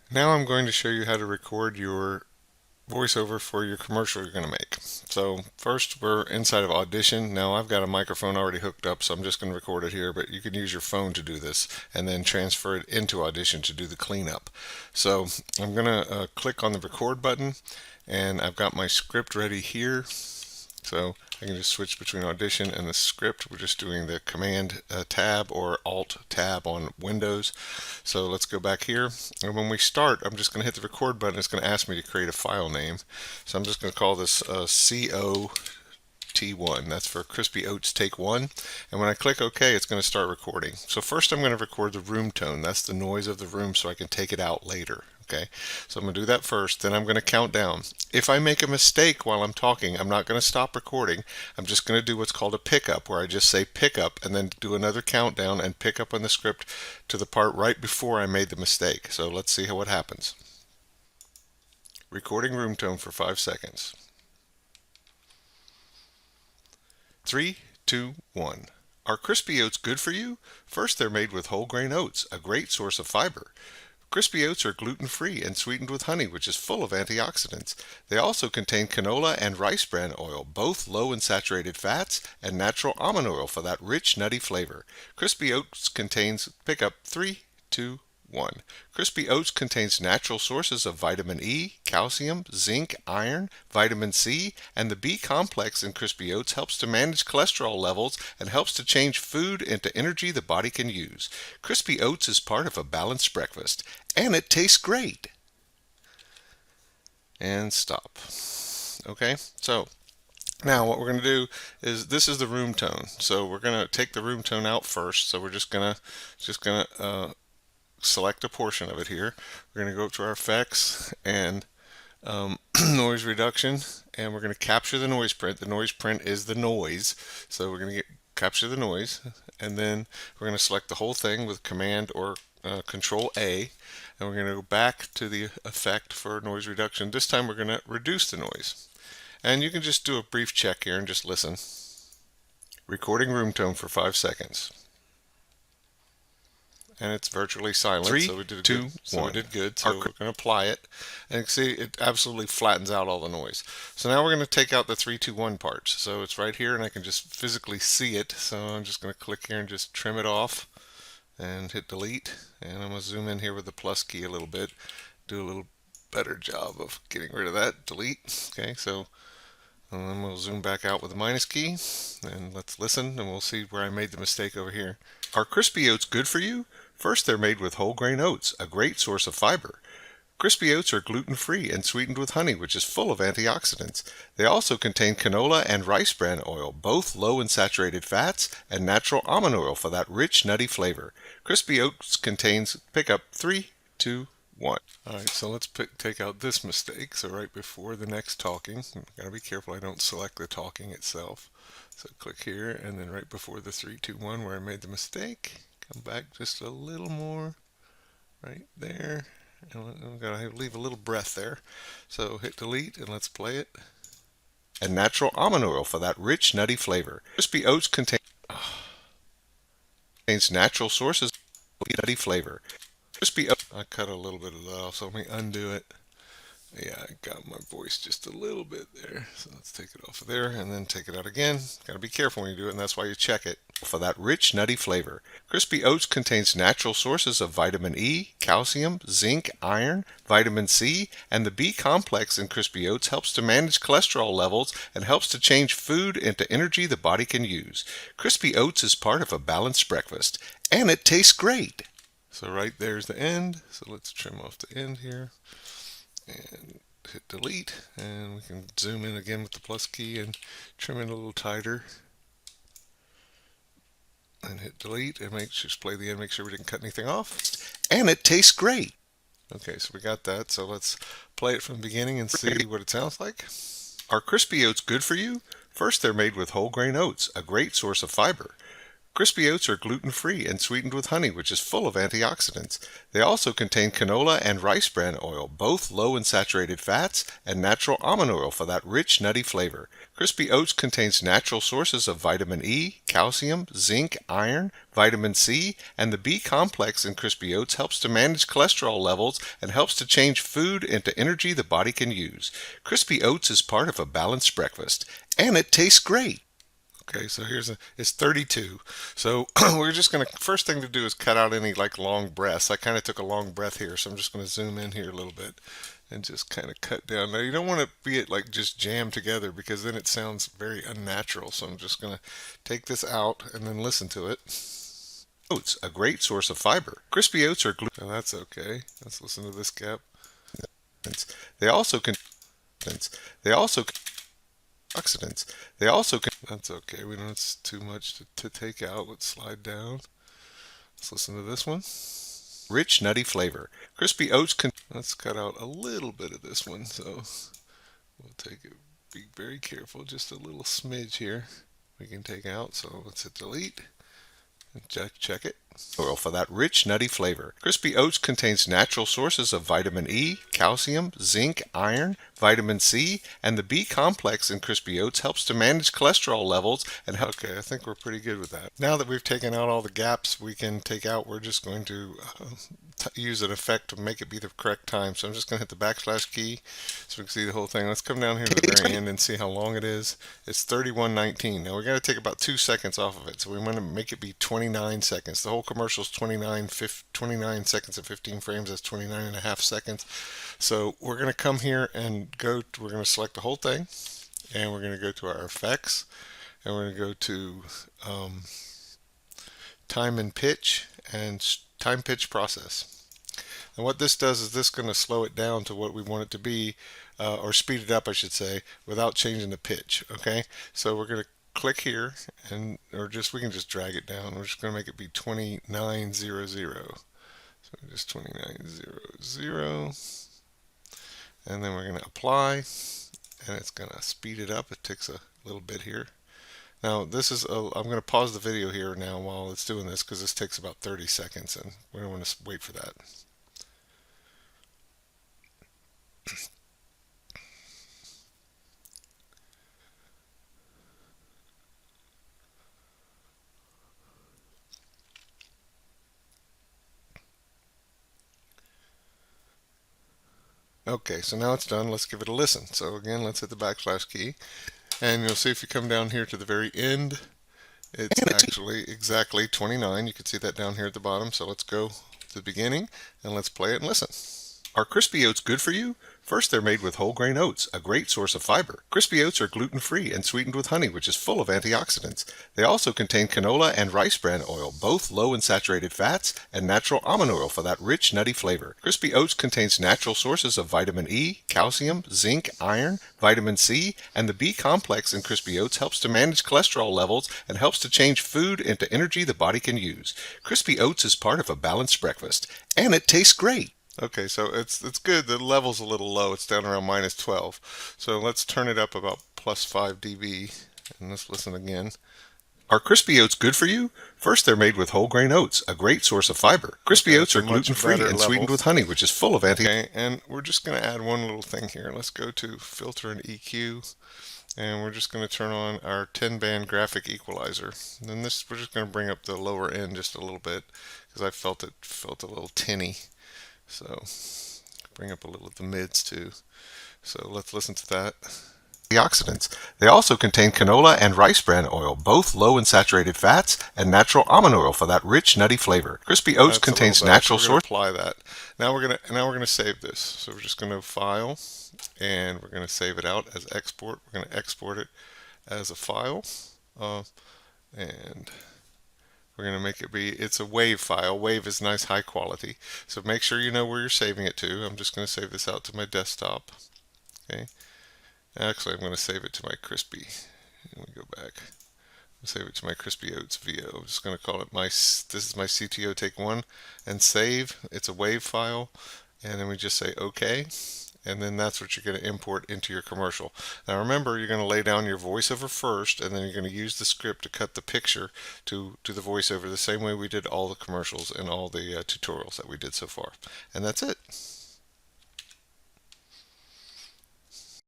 Now I'm going to show you how to record your voiceover for your commercial you're going to make. So first we're inside of Audition. Now I've got a microphone already hooked up, so I'm just going to record it here, but you can use your phone to do this and then transfer it into Audition to do the cleanup. So I'm going to click on the record button, and I've got my script ready here. So I can just switch between Audition and the script. We're just doing the Command tab or Alt tab on Windows. So let's go back here. And when we start, I'm just going to hit the record button. It's going to ask me to create a file name. So I'm just going to call this COT1. That's for Crispy Oats Take 1. And when I click OK, it's going to start recording. So first I'm going to record the room tone. That's the noise of the room so I can take it out later. Okay, so I'm going to do that first, then I'm going to count down. If I make a mistake while I'm talking, I'm not going to stop recording. I'm just going to do what's called a pickup, where I just say pickup and then do another countdown and pick up on the script to the part right before I made the mistake. So let's see what happens. Recording room tone for 5 seconds. 3, 2, 1. Are crispy oats good for you? First, they're made with whole grain oats, a great source of fiber. Crispy oats are gluten-free and sweetened with honey, which is full of antioxidants. They also contain canola and rice bran oil, both low in saturated fats, and natural almond oil for that rich, nutty flavor. Crispy oats contains, pick up 3, 2, 1. Crispy oats contains natural sources of vitamin E, calcium, zinc, iron, vitamin C, and the B complex in crispy oats helps to manage cholesterol levels and helps to change food into energy the body can use. Crispy oats is part of a balanced breakfast, and it tastes great. And stop. Okay, so now what we're going to do is, this is the room tone. So we're going to take the room tone out first. So we're just gonna select a portion of it here. We're going to go up to our effects and noise reduction, and we're going to capture the noise print. The noise print is the noise, so we're going to capture the noise, and then we're going to select the whole thing with Command or Control A, and we're going to go back to the effect for noise reduction. This time we're going to reduce the noise, and you can just do a brief check here and just listen. Recording room tone for 5 seconds. And it's virtually silent. Three, so we did two, good. So one. We did good. So we're going to apply it, and you can see it absolutely flattens out all the noise. So now we're going to take out the 3, 2, 1 parts. So it's right here, and I can just physically see it. So I'm just going to click here and just trim it off, and hit delete. And I'm going to zoom in here with the plus key a little bit, do a little better job of getting rid of that. Delete. Okay, so and then we'll zoom back out with the minus key, and let's listen, and we'll see where I made the mistake over here. Are crispy oats good for you? First, they're made with whole grain oats, a great source of fiber. Crispy oats are gluten-free and sweetened with honey, which is full of antioxidants. They also contain canola and rice bran oil, both low in saturated fats, and natural almond oil for that rich, nutty flavor. Crispy oats contains, pick up 3, 2, 1. Alright, so let's take out this mistake. So right before the next talking, I've got to be careful I don't select the talking itself. So click here, and then right before the 3, 2, 1 where I made the mistake, come back just a little more, right there. And I'm going to leave a little breath there. So hit delete, and let's play it. And natural almond oil for that rich, nutty flavor. Crispy oats contains natural sources of nutty flavor. Crispy oats. I cut a little bit of that off, so let me undo it. Yeah, I got my voice just a little bit there. So let's take it off of there and then take it out again. Got to be careful when you do it, and that's why you check it. For that rich, nutty flavor. Crispy oats contains natural sources of vitamin E, calcium, zinc, iron, vitamin C, and the B complex in crispy oats helps to manage cholesterol levels and helps to change food into energy the body can use. Crispy oats is part of a balanced breakfast, and it tastes great. So right there's the end. So let's trim off the end here and hit delete, and we can zoom in again with the plus key and trim it a little tighter, and hit delete, and just play the end, make sure we didn't cut anything off, and it tastes great. Okay, so we got that. So let's play it from the beginning and see what it sounds like. Are crispy oats good for you? First, they're made with whole grain oats, a great source of fiber. Crispy oats are gluten-free and sweetened with honey, which is full of antioxidants. They also contain canola and rice bran oil, both low in saturated fats, and natural almond oil for that rich, nutty flavor. Crispy oats contains natural sources of vitamin E, calcium, zinc, iron, vitamin C, and the B complex in crispy oats helps to manage cholesterol levels and helps to change food into energy the body can use. Crispy oats is part of a balanced breakfast, and it tastes great. Okay, so it's 32. So we're just going to, first thing to do is cut out any like long breaths. I kind of took a long breath here, so I'm just going to zoom in here a little bit and just kind of cut down. Now you don't want to be it like just jammed together because then it sounds very unnatural. So I'm just going to take this out and then listen to it. Oats, a great source of fiber. Crispy oats are gluten. Oh, that's okay. Let's listen to this gap. They also can. They also oxidants. They also can. That's okay. We know it's too much to take out. Let's slide down. Let's listen to this one. Rich, nutty flavor. Crispy oats can. Let's cut out a little bit of this one. So we'll take it. Be very careful. Just a little smidge here. We can take out. So let's hit delete. Check it. Oil for that rich, nutty flavor. Crispy oats contains natural sources of vitamin E, calcium, zinc, iron, vitamin C, and the B complex in crispy oats helps to manage cholesterol levels and okay, I think we're pretty good with that. Now that we've taken out all the gaps we can take out, we're just going to use an effect to make it be the correct time. So I'm just going to hit the backslash key so we can see the whole thing. Let's come down here to the very end and see how long it is. It's 31:19. Now we're going to take about 2 seconds off of it. So we want to make it be 29 seconds. The whole commercial is 29 seconds and 15 frames. That's 29 and a half seconds. So we're going to come here and we're going to select the whole thing and we're going to go to our effects and we're going to go to time and pitch and time pitch process. And what this does is this going to slow it down to what we want it to be, or speed it up, I should say, without changing the pitch. Okay, so we're going to click here, and we can just drag it down. We're just going to make it be 2900. So just 2900, and then we're going to apply, and it's going to speed it up. It takes a little bit here. Now I'm going to pause the video here now while it's doing this because this takes about 30 seconds and we don't want to wait for that. Okay, so now it's done. Let's give it a listen. So again, let's hit the backslash key and you'll see if you come down here to the very end, it's actually exactly 29. You can see that down here at the bottom. So let's go to the beginning and let's play it and listen. Are crispy oats good for you? First, they're made with whole grain oats, a great source of fiber. Crispy oats are gluten-free and sweetened with honey, which is full of antioxidants. They also contain canola and rice bran oil, both low in saturated fats, and natural almond oil for that rich, nutty flavor. Crispy oats contains natural sources of vitamin E, calcium, zinc, iron, vitamin C, and the B complex in crispy oats helps to manage cholesterol levels and helps to change food into energy the body can use. Crispy oats is part of a balanced breakfast, and it tastes great. Okay, so it's good. The level's a little low. It's down around -12. So let's turn it up about +5 dB. And let's listen again. Are crispy oats good for you? First, they're made with whole grain oats, a great source of fiber. Crispy oats are gluten-free and sweetened with honey, which is full of Okay, and we're just going to add one little thing here. Let's go to Filter and EQ. And we're just going to turn on our 10-band graphic equalizer. And then we're just going to bring up the lower end just a little bit because I felt a little tinny. So bring up a little of the mids too. So let's listen to that. Antioxidants. They also contain canola and rice bran oil, both low in saturated fats, and natural almond oil for that rich, nutty flavor. Crispy oats contains natural source. Apply that. Now we're gonna save this. So we're just gonna File, and we're gonna save it out as export. We're gonna export it as a file, and we're going to make it it's a WAV file. WAV is nice high quality. So make sure you know where you're saving it to. I'm just going to save this out to my desktop. Okay. Actually, I'm going to save it to my crispy. Let me go back. I'll save it to my crispy oats VO. I'm just going to call it this is my CTO take one and save. It's a WAV file. And then we just say OK. and then that's what you're going to import into your commercial. Now remember, you're going to lay down your voiceover first, and then you're going to use the script to cut the picture to the voiceover the same way we did all the commercials and all the tutorials that we did so far. And that's it.